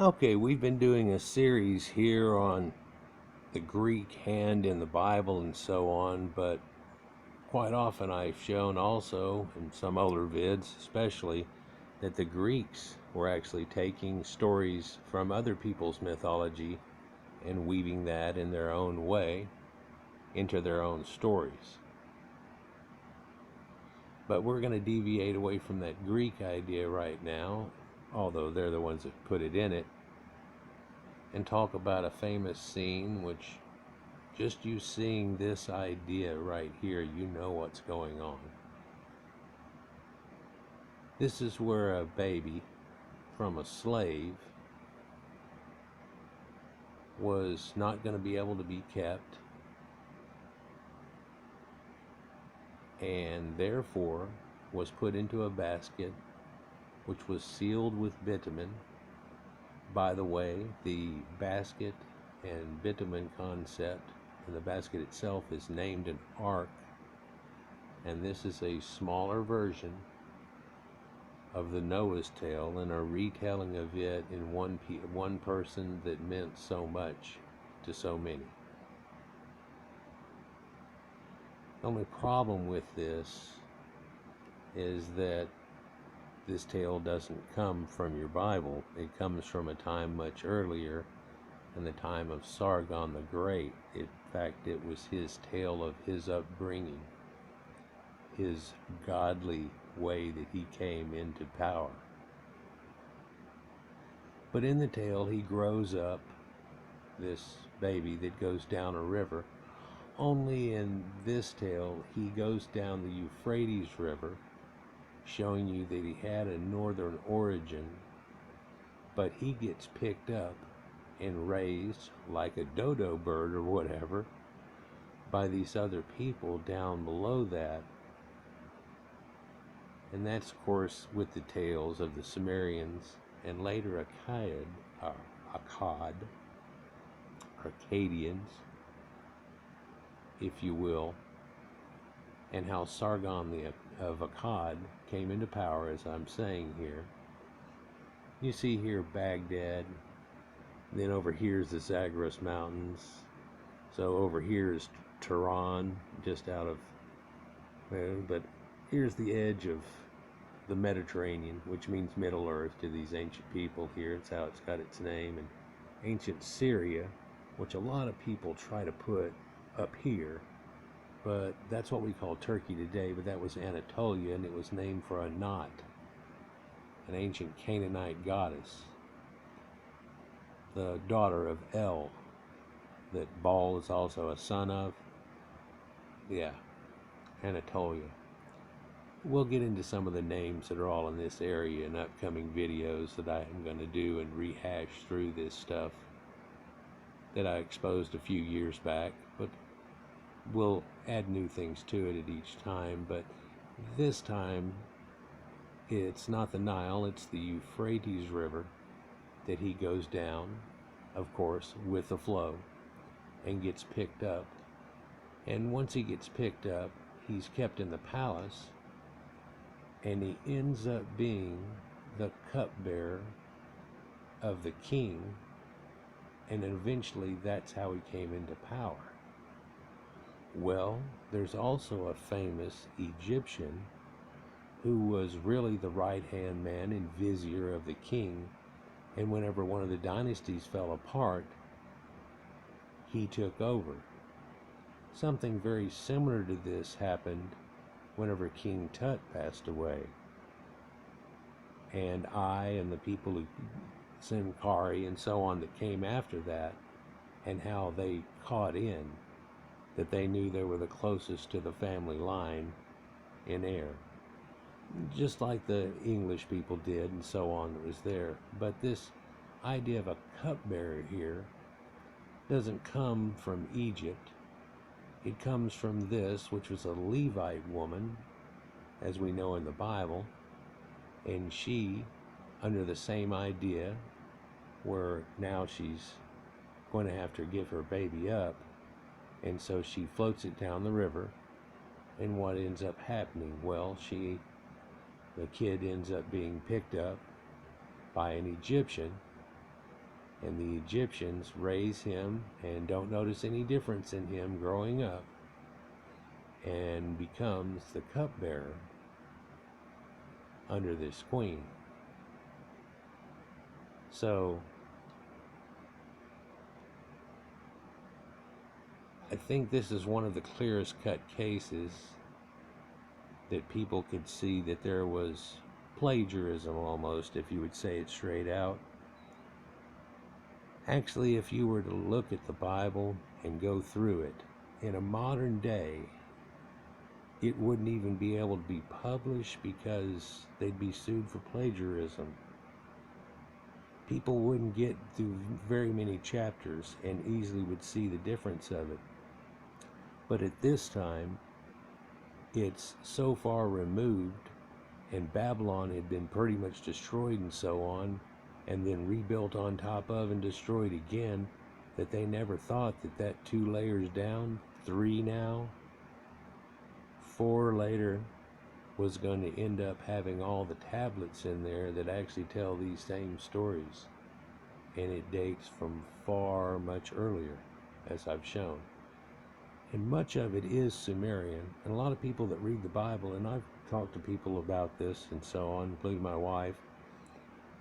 Okay, we've been doing a series here on the Greek hand in the Bible and so on, but quite often I've shown also, in some older vids especially, that the Greeks were actually taking stories from other people's mythology and weaving that in their own way into their own stories. But we're going to deviate away from that Greek idea right now, although they're the ones that put it in it, and talk about a famous scene which, just you seeing this idea right here, you know what's going on. This is where a baby from a slave was not going to be able to be kept, and therefore was put into a basket which was sealed with bitumen. By the way, the basket and bitumen concept, and the basket itself is named an ark, and this is a smaller version of the Noah's tale and a retelling of it in one person that meant so much to so many. The only problem with this is that this tale doesn't come from your Bible. It comes from a time much earlier, in the time of Sargon the Great. In fact, it was his tale of his upbringing, his godly way that he came into power. But in the tale, he grows up, this baby that goes down a river. Only in this tale, he goes down the Euphrates River, showing you that he had a northern origin, but he gets picked up and raised like a dodo bird or whatever by these other people down below that. And that's, of course, with the tales of the Sumerians and later Akkad, Arcadians, if you will, and how Sargon of Akkad came into power, as I'm saying here. You see here Baghdad, then over here is the Zagros Mountains, so over here is Tehran, just out of, but here's the edge of the Mediterranean, which means Middle Earth to these ancient people here. It's how it's got its name. And ancient Syria, which a lot of people try to put up here, but that's what we call Turkey today, but that was Anatolia, and it was named for Anat, an ancient Canaanite goddess, the daughter of El, that Baal is also a son of. Yeah, Anatolia. We'll get into some of the names that are all in this area in upcoming videos that I am going to do and rehash through this stuff that I exposed a few years back, but we'll add new things to it at each time. But this time it's not the Nile, it's the Euphrates River that he goes down, of course, with the flow, and gets picked up. And once he gets picked up, he's kept in the palace, and he ends up being the cupbearer of the king, and eventually that's how he came into power. Well, there's also a famous Egyptian who was really the right-hand man and vizier of the king, and whenever one of the dynasties fell apart, he took over. Something very similar to this happened whenever King Tut passed away. And and the people who, Simkari and so on, that came after that, and how they caught in, that they knew they were the closest to the family line in air. Just like the English people did and so on that was there. But this idea of a cupbearer here doesn't come from Egypt. It comes from this, which was a Levite woman, as we know in the Bible, and she, under the same idea, where now she's going to have to give her baby up, and so she floats it down the river, and what ends up happening? Well, the kid ends up being picked up by an Egyptian, And the Egyptians raise him and don't notice any difference in him growing up, and becomes the cupbearer under this queen. So I think this is one of the clearest cut cases that people could see that there was plagiarism, almost, if you would say it straight out. Actually, if you were to look at the Bible and go through it, in a modern day, it wouldn't even be able to be published because they'd be sued for plagiarism. People wouldn't get through very many chapters and easily would see the difference of it. But at this time, it's so far removed, and Babylon had been pretty much destroyed and so on, and then rebuilt on top of and destroyed again, that they never thought that 2 layers down, 3 now, 4 later, was going to end up having all the tablets in there that actually tell these same stories. And it dates from far much earlier, as I've shown. And much of it is Sumerian. And a lot of people that read the Bible, and I've talked to people about this and so on, including my wife,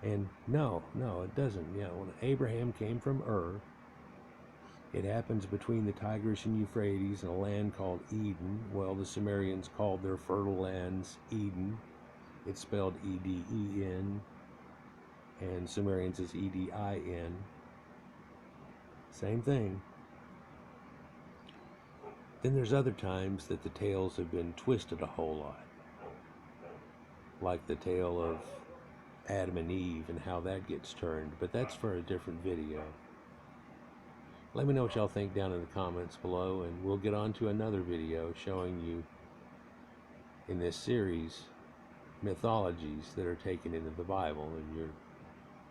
and no, it doesn't. When Abraham came from Ur, it happens between the Tigris and Euphrates in a land called Eden. Well, the Sumerians called their fertile lands Eden. It's spelled E-D-E-N, and Sumerians is E-D-I-N. Same thing. Then there's other times that the tales have been twisted a whole lot, like the tale of Adam and Eve and how that gets turned, but that's for a different video. Let me know what y'all think down in the comments below, and we'll get on to another video showing you, in this series, mythologies that are taken into the Bible and you're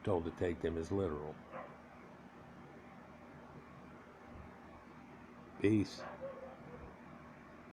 told to take them as literal. Peace.